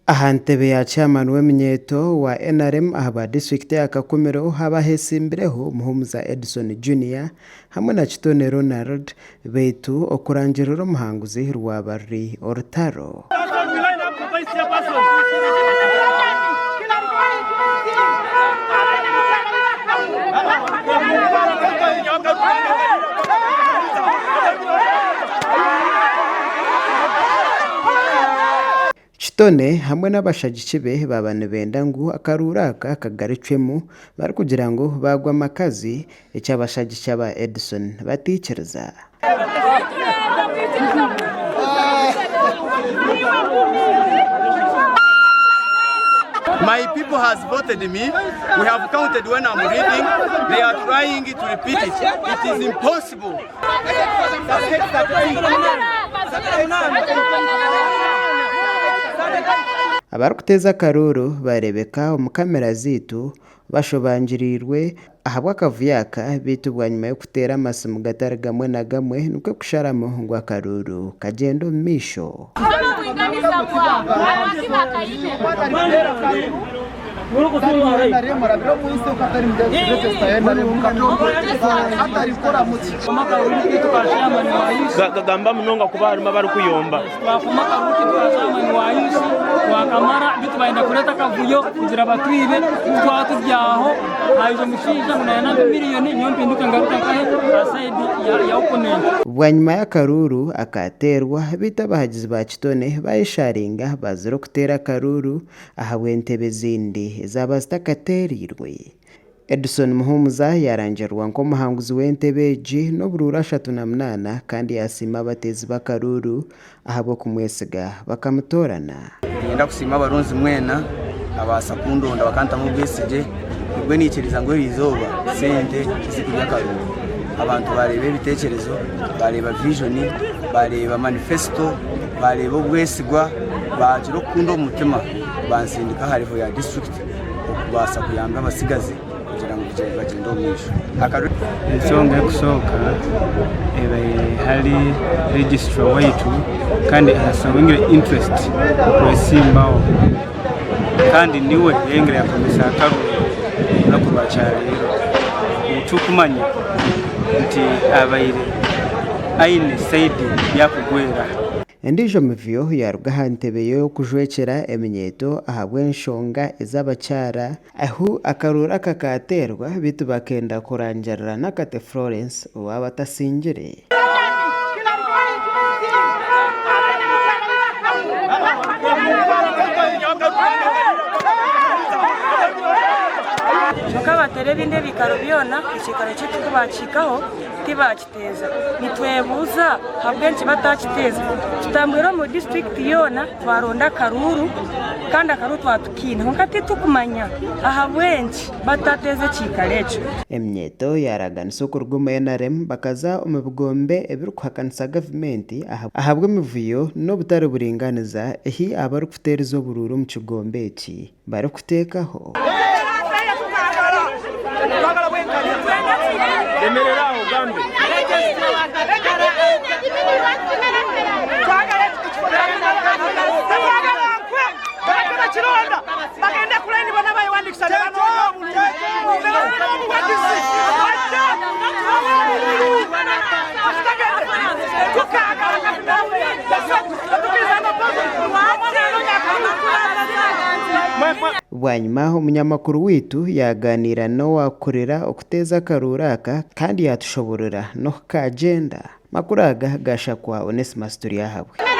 Ahantebe ya chairman w'eminyeto wa NRM ahaba district ya Kakumiro haba hesimbireho Muhumuza Edison Junior hamwe na Kitone Ronald beitu okurangirira omuhanguzi rwabari Ortaro. Kitone hamwe n'abashagiki be babane benda ngu akaruraka kagaricwemu bari kugira ngo bagwa amakazi ecy'abashagiki aba Edison batikereza. My people has voted me. We have counted when I'm reading. They are trying to repeat it. It is impossible. Abarukuteza karuru barebeka omukamera zitu bashobangirirwe ahabwa kavuyaka bitu bwa nyuma yo kutera amasimu gatari gamwe na gamwe nuko kusharamo ngwa karuru kagendo misho. Gamba mnonga kuba harimo bari kuyomba wakamara bitu baenda kuleta kavuyo kugira batwibe twatubyaho haje mushinja munayana miliyoni nyombi nduka ngaruka kahe aside ya opponent. Bwa nyuma ya karuru akaterwa bita bahagizi ba Kitone bayisharinga baziro kutera karuru ahabwe entebe zindi zaba zitakaterirwe. Edison Muhumuza yarangerwa nko muhanguzi w'entebe G n'oburura 38 kandi yasima abatezi bakaruru ahabwo kumwesiga bakamutorana. Ngenda kusima abarunzi mwena abasa kundonda bakanta mu bwesije ubwe nikiriza ngo izoba sente zikujya karuru. Abantu barebe ibitekerezo, bareba vision, bareba manifesto, bareba ubwesigwa, bajiro kundo umutima bansindika hariho ya district okubasa kuyamba abasigazi kugira ngo bagende omwisho. Ensonga ekusoka hari registrar waitu kandi asabingire interest okwesimbaho kandi niwe yengere yakomesa akaru nakubacyariro utukumanya nti abaire aine saidi yakugwera. Endijo mivyo yaruga hantebe yo kujwekera eminyeto ahabwe nshonga ezabacyara ahu akarura kakaterwa bitu bakenda kurangerera nakate Florence wabatasingire. Batere binde bikaro byona ikikaro cyo kubacikaho tibakiteza nitwebuza habwenci batakiteza tutambwira mu district yona twaronda karuru kandi akaruru twatukina nkati tukumanya ahabwenci batateze cikarecho. Emnyeto yaragana soko rw'umu NRM bakaza umubugombe ebirukuhakanisa government ahabwe mivuyo no butari buringaniza ehi abaru kuterizo bururu mu kigombe eki bari kutekaho. Bwanyuma umunyamakuru witu yaganira no wakorera okuteza karuraka kandi yatushoborera no kagenda makuraga gashakwa Onesmus Turiyahabwe.